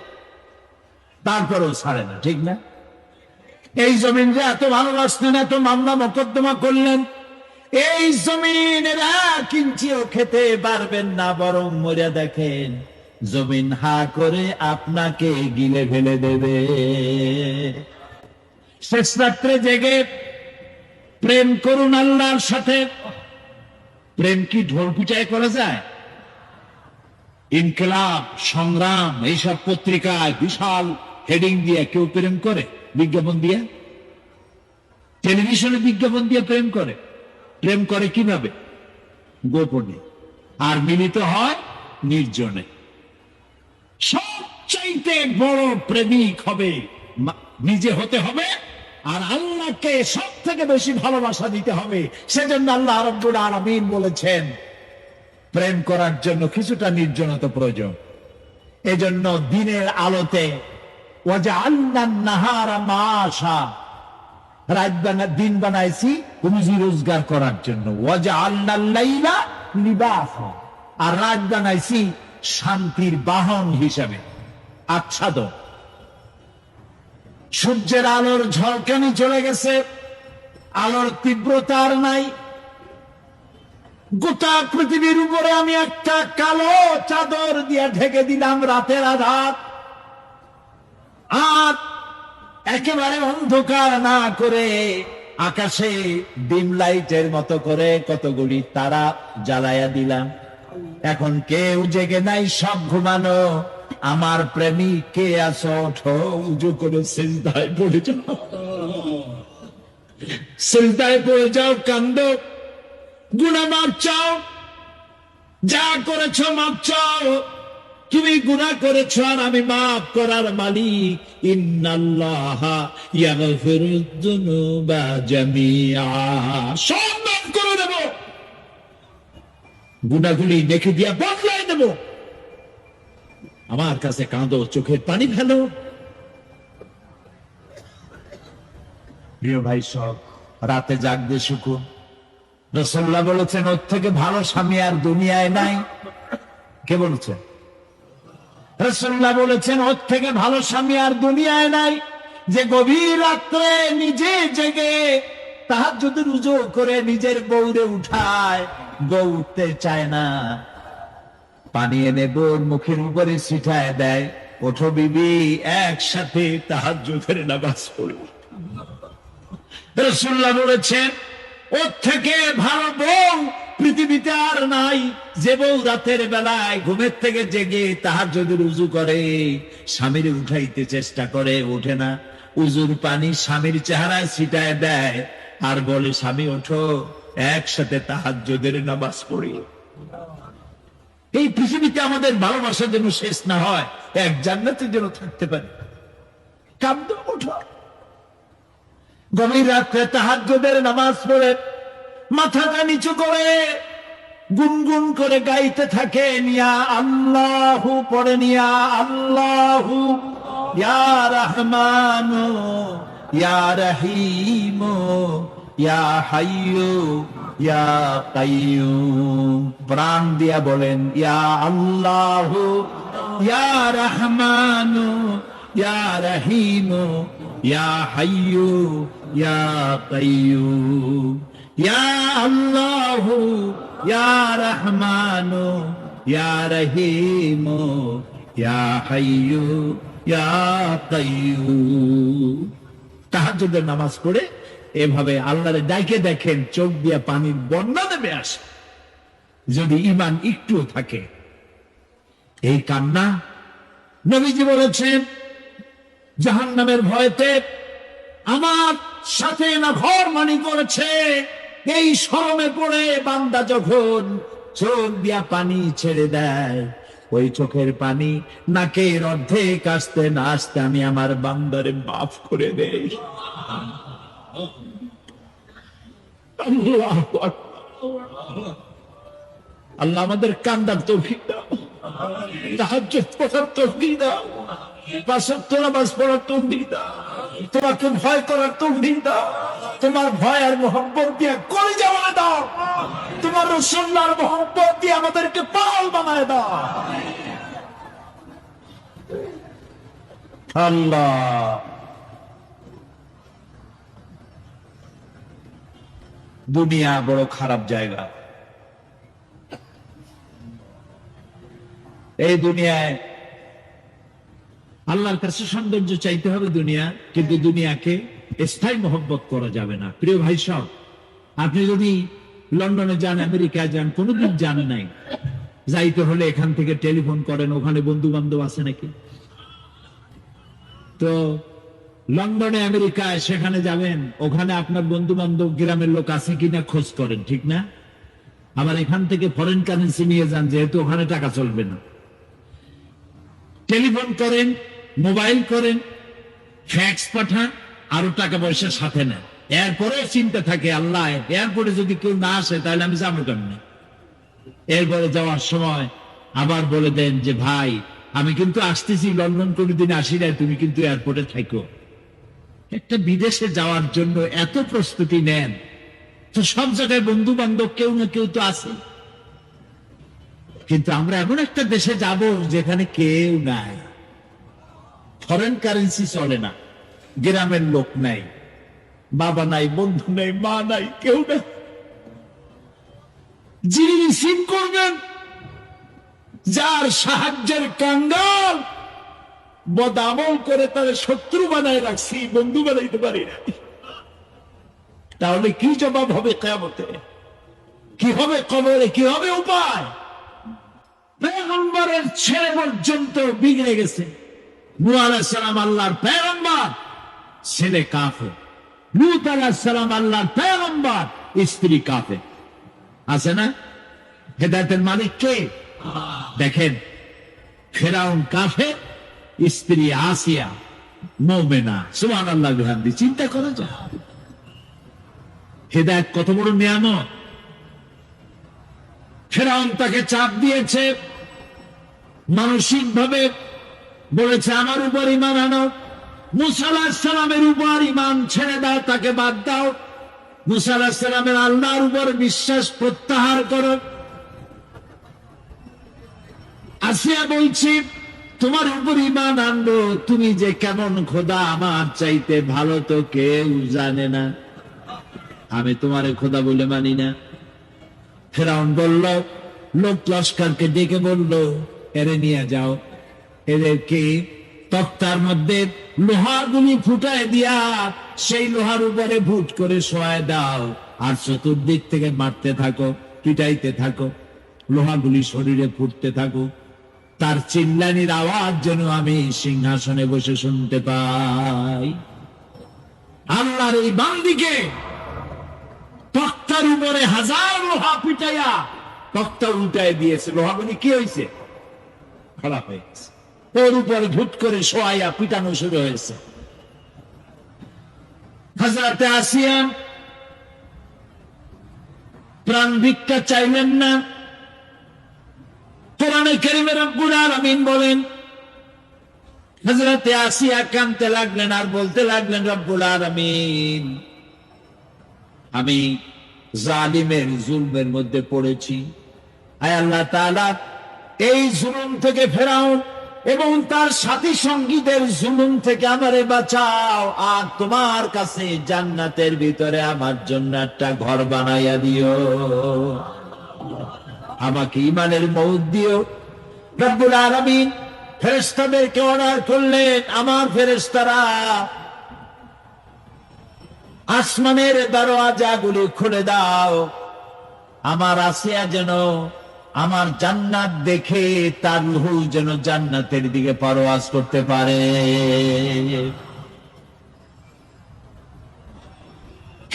B: তারপরেও ছাড়ে না। ঠিক না? এই জমিন যে এত ভালোবাসলেন, এত মামলা মোকদ্দমা করলেন, এই জমিনের 1 ইঞ্চিও খেতে পারবেন না, বরং মরে দেখেন জমিন হা করে আপনাকে গিলে ফেলে দেবে। শেষ রাত্রে জেগে প্রেম করুন আল্লাহর সাথে। প্রেম কি ঢোল পিটায় করা যায়? ইনকিলাব, সংগ্রাম, এইসব পত্রিকায় বিশাল হেডিং দিয়ে কেউ প্রেম করে? বিজ্ঞাপন দিয়ে? টেলিভিশনে বিজ্ঞাপন দিয়ে প্রেম করে? প্রেম করে কিভাবে? গোপনে। আর মিলিত হয় নির্জনে। সবচাইতে বড় প্রেমিক হবে নিজে হতে হবে, আর আল্লাহকে সব থেকে বেশি ভালোবাসা দিতে হবে। সেজন্য আল্লাহ রাব্বুল আলামিন বলেছেন প্রেম করার জন্য কিছুটা নির্জনতা প্রয়োজন। এজন্য দিনের আলোতে ওয়াজআলনান নাহারা মাআশা, দিন বানাইছি রুজি রোজগার করার জন্য। ওয়াজআলনাল লাইলা লিবাসা, আর রাত বানাইছি শান্তির বাহন হিসাবে, আচ্ছাদন। সূর্যের আলোর ঝলকানি চলে গেছে, আলোর তীব্রতা আর নাই। গোটা পৃথিবীর উপরে আমি একটা কালো চাদর দিয়ে ঢেকে দিলাম রাতের আধার, আর একেবারে অন্ধকার না করে আকাশে ডিম লাইটের মতো করে কতগুলি তারা জ্বালায়া দিলাম। এখন কেউ জেগে নাই, সব ঘুমানো। আমার প্রেমিক কে আছো, ওঠো, উজু করে সিজদায় পড়ে যাও, সিজদায় পড়ে যাও, কান্দো, গুনাহ মাপ চাও, যা করেছো মাপ চাও। তুমি গুনাহ করেছো আর আমি মাফ করার মালিক। ইন্নাল্লাহা ইয়াগফিরুয যুনুবা জামিআ, সব মাফ করে দেব, গুনাহগুলি দেখে দিয়া বদলাই দেব। আমার কাছে কাঁদো, চোখের পানি ফেলো। প্রিয় ভাই সব, রাতে জাগবে সুকুন। রাসূলুল্লাহ বলেছেন ওর থেকে ভালো স্বামী আর দুনিয়ায় নাই। কে বলেছেন? রাসূলুল্লাহ বলেছেন ওর থেকে ভালো স্বামী আর দুনিয়ায় নাই, যে গভীর রাত্রে নিজে জেগে তাহাজ্জুদের উযু করে নিজের বউরে উঠায়। বউ উঠতে চায় না, পানি এনে বউর মুখের উপরে ছিটায় দেয়, ওঠো বিবি, একসাথে তাহাজ্জুদের নামাজ পড়ব। রাসূলুল্লাহ বলেছেন ওর থেকে ভালো বউ পৃথিবীতে আর নাই, যে বউ রাতের বেলায় ঘুমের থেকে জেগে তাহাজ্জুদের উযু করে, স্বামীর উঠাইতে চেষ্টা করে, ওঠে না, উযুর পানি স্বামীর চেহারায় ছিটায় দেয় আর বলে স্বামী ওঠো, একসাথে তাহাজ্জুদের নামাজ পড়ি। এই পৃথিবীতে আমাদের ভালোবাসা যেন শেষ না হয়, এক জান্নাতে যেন থাকতে পারে। কাঁদো, ওঠো, গভীর রাত্রে তাহাজ্জুদের নামাজ পড়ে মাথাটা নিচু করে গুনগুন করে গাইতে থাকে, নিয়া আল্লাহু পড়ে, নিয়া আল্লাহু, ইয়া রহমানু ইয়া রহিমু ইয়া হাইয়্যু
A: ইয়া কাইয়ুম, প্রাণ দিয়া বলেন ইয়া আল্লাহু ইয়া রহমানু ইয়া রহিমু ইয়া হাইয়ু ইয়া কাইয়ুম, ইয়া আল্লাহু ইয়া রহমানু ইয়া রহিমু ইয়া হাইয়ু ইয়া কাইয়ুম। তাহাজ্জুদের নামাজ পড়ে এভাবে আল্লাহরে ডাইকে দেখেন, চোখ দিয়া পানির বন্যা নেমে আসে যদি ঈমান একটু থাকে। এই কান্না নবীজি বলেছেন জাহান্নামের ভয়তে আমার সাথে না ঘর মানি করেছে। এই শরমে পড়ে বান্দা যখন চোখ দিয়া পানি ছেড়ে দেয়, ওই চোখের পানি নাকের অর্ধেক আসতে না আসতে আমি আমার বান্দারে মাফ করে দেই। আল্লাহ আমাদের কান্দার তৌফিক দাও, তাহাজ্জুদ পড়ার তৌফিক দাও, পাঁচ ওয়াক্ত নামাজ পড়ার তৌফিক দাও, তোমাকে ভয় করার তৌফিক দাও, তোমার ভয় আর মোহাম্মত দিয়ে কলিজা বানায় দাও, তোমার রাসূলুল্লাহর মোহাম্মত দিয়ে আমাদেরকে পাগল বানায় দাও। আল্লাহ দুনিয়া বড় খারাপ জায়গা। এই দুনিয়ায় আল্লাহর কাছে সৌন্দর্য চাইতে হবে দুনিয়া, কিন্তু দুনিয়াকে স্থায়ী মহব্বত করা যাবে না। প্রিয় ভাই সব, আপনি যদি লন্ডনে যান, আমেরিকায় যান, কোনোদিন যান নাই, যাইতে হলে এখান থেকে টেলিফোন করেন, ওখানে বন্ধু বান্ধব আছে নাকি? তো লন্ডনে আমেরিকায় সেখানে যাবেন, ওখানে আপনার বন্ধু বান্ধব গ্রামের লোক আছে কিনা খোঁজ করেন, ঠিক না? আবার এখান থেকে ফরেন কারেন্সি নিয়ে যান, যেহেতু ওখানে টাকা চলবে না। টেলিফোন করেন, মোবাইল করেন, ফ্যাক্স পাঠান, আরো টাকা পয়সা সাথে নেন। এরপরে চিন্তা থাকে আল্লাহ এরপরে যদি কেউ না আসে তাহলে আমি যাবো কেমনে। এরপরে যাওয়ার সময় আবার বলে দেন যে ভাই আমি কিন্তু আসতেছি, লন্ডন কোনোদিন আসি নাই, তুমি কিন্তু এয়ারপোর্টে থাকো। একটা বিদেশে যাওয়ার জন্য এত প্রস্তুতি নেন, তো সব জায়গায় বন্ধু বান্ধব কেউ না কেউ তো আছে, কিন্তু আমরা এমন একটা দেশে যাব যেখানে কেউ নাই, ফরেন কারেন্সি চলে না, গ্রামের লোক নাই, বাবা নাই, বন্ধু নাই, মা নাই, কেউ নাই। যিনি রিসিভ করবেন, যার সাহায্যের কাঙ্গাল বদামল করে তার শত্রু বানায় রাখছি, বন্ধু বানাইতে পারি না, তাহলে কি জবাব হবে কিয়ামতে? কি হবে কবরে? কি হবে উপায়? পয়গম্বরের ছেলে পর্যন্ত বিগড়ে গেছে। নূহ আলাইহিস সালাম আল্লাহর পয়গম্বর, ছেলে কাফের। লূত আলাইহিস সালাম আল্লাহর পয়গম্বর, স্ত্রী কাফের। আছে না? হেদায়েতের মালিক কে? দেখেন, ফেরাউন কাফের, স্ত্রী আসিয়া মুমিনা। সুবহানাল্লাহ, বিহামদি। চিন্তা করা যায় হেদায়েত কত বড় নিয়ামত। ফেরাউন তাকে চাপ দিয়েছে, মানসিক ভাবে বলেছে আমার উপর ঈমান আনো, মূসা আলাইহিস সালামের উপর ঈমান ছেড়ে দাও, তাকে বাদ দাও, মূসা আলাইহিস সালামের আল্লাহর উপর বিশ্বাস প্রত্যাহার করো। আসিয়া বলছি তোমার উপর ঈমান আনবো, তুমি যে কেমন খোদা, আমার চাইতে ভালো তো কেউ জানে না, আমি তোমারে খোদা বলে মানি না। ফেরাউন বলল, লোক লস্করকে ডেকে বলল এরে নিয়ে যাও, এদেরকে তক্তার মধ্যে লোহাগুলি ফুটায় দিয়া সেই লোহার উপরে ভুট করে শোয়ায় দাও, আর চতুর্দিক থেকে মারতে থাকো, পিটাইতে থাকো, লোহাগুলি শরীরে ফুটতে থাকো, তার চিল্লানির আওয়াজ যেন আমি সিংহাসনে বসে শুনতে পাই। আল্লাহর এই বান্দিকে তক্তার উপরে হাজার লোহা পিটাইয়া তক্তা উল্টায় দিয়েছে। লোহাগুলি কি হয়েছে? খারাপ হয়ে গেছে। ওর উপরে ভুট করে শোয়াইয়া পিটানো শুরু হয়েছে। হযরতে আসিয়া প্রাণ ভিক্ষা চাইলেন না। কোরআনে কারীমে রব্বুল আলামিন বলেন, হযরতে আসিয়া কাঁদতে লাগলেন আর বলতে লাগলেন, রব্বুল আলামিন আমি জালিমের জুলমের মধ্যে পড়েছি। আয় আল্লাহ তাআলা, এই জুলুম থেকে ফেরাউন এবং তার সাথী সঙ্গীদের জুলুম থেকে আমারে বাঁচাও, আর তোমার কাছে জান্নাতের ভিতরে আমার জন্য একটা ঘর বানাইয়া দিও, আমাকে ঈমানের মউত দিও। রব্বুল আলামিন ফেরেশতাদেরকে অর্ডার করলেন, আমার ফেরেশতারা আসমানের দরওয়াজাগুলি খুলে দাও, আমার আসিয়া যেন আমার জান্নাত দেখে তার রূহ যেন জান্নাতের দিকে পরওয়াজ করতে পারে।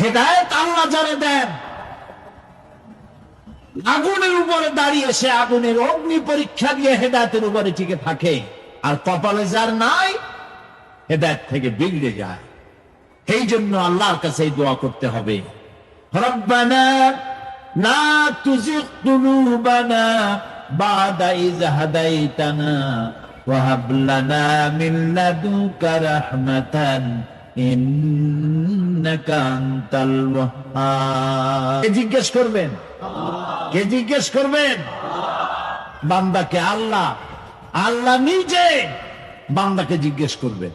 A: হেদায়েত আল্লাহ যারে দেন, আগুনের উপরে দাঁড়িয়ে সে আগুনের অগ্নি পরীক্ষা দিয়ে হেদায়েতের উপরে টিকে থাকে, আর কপালে যার নাই হেদায়েত থেকে বিগড়ে যায়। এই জন্য আল্লাহর কাছে এই দোয়া করতে হবে, রব্বানা লা তুজিগ কুলুবানা বাদা ইয হাদাইতানা ওয়া হাব লানা মিন লাদুনকা রাহমাতান ইন্নাকা আনতাল ওয়াহ্হাব। কে জিজ্ঞেস করবেন? কে জিজ্ঞেস করবেন? বান্দাকে আল্লাহ, আল্লাহ নিজে বান্দাকে জিজ্ঞেস করবেন।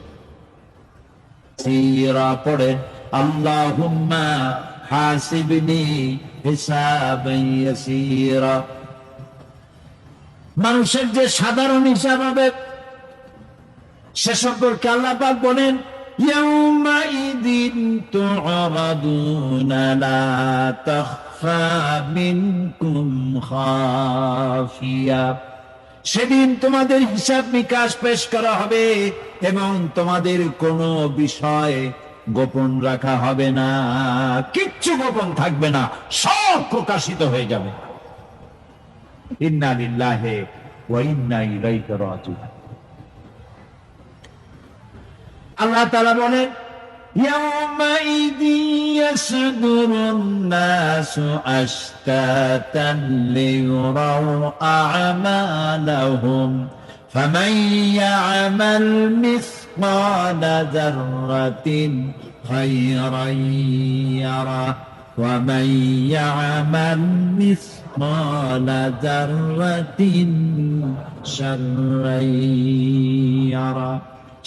A: সিরা পড়েন, আল্লাহুম্মা হাসিবনি হিসাবান ইয়াসীরা। মানুষের যে সাধারণ হিসাব হবে সে সম্পর্কে আল্লাহ পাক বলেন, ইয়াউমাইযিন তু'রাদুনা লা তাখফা মিনকুম খাফিয়া। সেদিন তোমাদের হিসাব নিকাশ পেশ করা হবে এবং তোমাদের কোনো বিষয় গোপন রাখা হবে না, কিচ্ছু গোপন থাকবে না, সব প্রকাশিত হয়ে যাবে। ইন্না লিল্লাহি ওয়া ইন্না ইলাইহি রাজিউন। আল্লাহ তাআলা বলেন, ইয়াউমাইযি ইয়াসদুরুন নাসু আশতাতান লিয়ুরাউ আ'মালাহুম ফামান ইয়া'মাল মিসকালা যাররাতিন খায়রান ইয়ারা ওয়া মান ইয়া'মাল মিসকালা যাররাতিন শাররান ইয়ারা।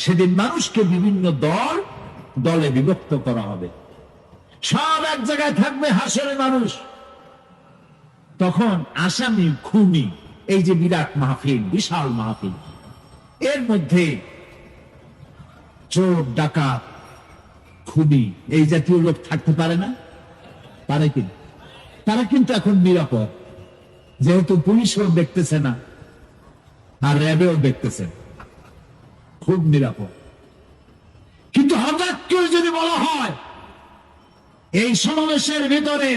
A: সেদিন মানুষকে বিভিন্ন দলে বিভক্ত করা হবে, সব এক জায়গায় থাকবে হাসরে মানুষ। তখন আসামি খুনি, এই যে বিরাট মাহফিল, বিশাল মাহফিল, এর মধ্যে চোর ডাকাত খুনি এই জাতীয় লোক থাকতে পারে না? পারে কি? তারা কিন্তু এখন নিরাপদ, যেহেতু পুলিশও দেখতেছে না আর র্যাবেও দেখতেছে, খুব নিরাপদ। কিন্তু হঠাৎ করে যদি বলা হয় এই সমাবেশের ভিতরে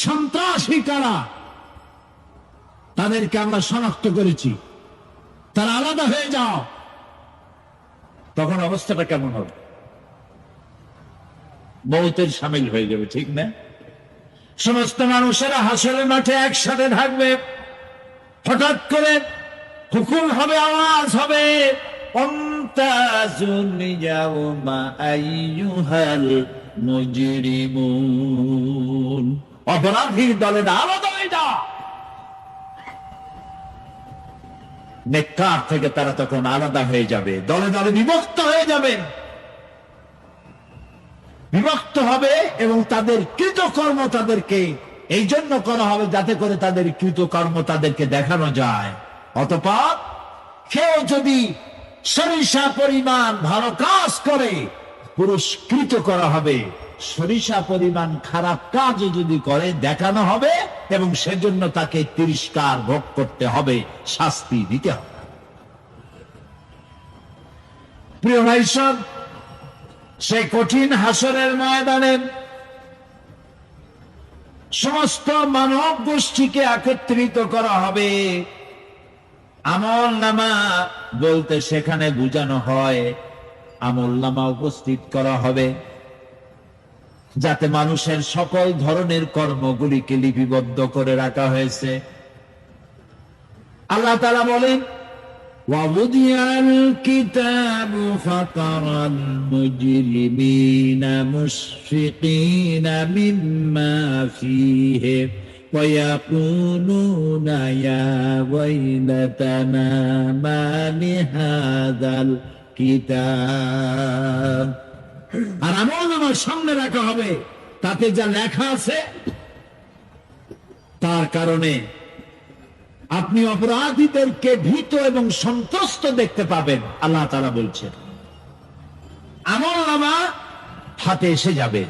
A: সন্ত্রাসী কারা, তাদেরকে আমরা শনাক্ত করেছি, তারা আলাদা হয়ে যাও, তখন অবস্থাটা কেমন হবে? মৌতের সামিল হয়ে যাবে, ঠিক না? সমস্ত মানুষেরা হাসরের মাঠে একসাথে থাকবে, হঠাৎ করে হুকুম হবে, আওয়াজ হবে, অমতাজুল ইয়াউমা আইয়ুহাল মুজরিমুন। অপরাধীর দলেরা আলাদা হয়ে যাও। নেককার থেকে তারা তখন আলাদা হয়ে যাবে, দলে দলে বিভক্ত হয়ে যাবে, বিভক্ত হবে এবং তাদের কৃতকর্ম তাদেরকে এই জন্য করা হবে যাতে করে তাদের কৃতকর্ম তাদেরকে দেখানো যায়। অতঃপর কেউ যদি সরিষা পরিমাণ ভালো কাজ করে পুরস্কৃত করা হবে, সরিষা পরিমাণ খারাপ কাজ যদি করে দেখানো হবে এবং সেজন্য তাকে তিরস্কার ভোগ করতে হবে, শাস্তি দিতে হবে। প্রিয় ভাই সব, সেই কঠিন হাসরের ময়দানে সমস্ত মানব গোষ্ঠীকে একত্রিত করা হবে। আমল নামা বলতে সেখানে বোঝানো হয় আমল নামা উপস্থিত করা হবে, যাতে মানুষের সকল ধরনের কর্মগুলিকে লিপিবদ্ধ করে রাখা হয়েছে। আল্লাহ তাআলা বলেন,
B: ووضع الكتاب فترى المجرمين مشفقين مما فيه ويقولون يا ويلتنا ما لهذا الكتاب আর আমলনামার সামনে রাখা হবে, তাতে যা লেখা আছে তার কারণে আপনি অপরাধীদেরকে ভীত এবং সন্ত্রস্ত দেখতে পাবেন। আল্লাহ তাআলা বলছেন আমলনামা হাতে এসে যাবে,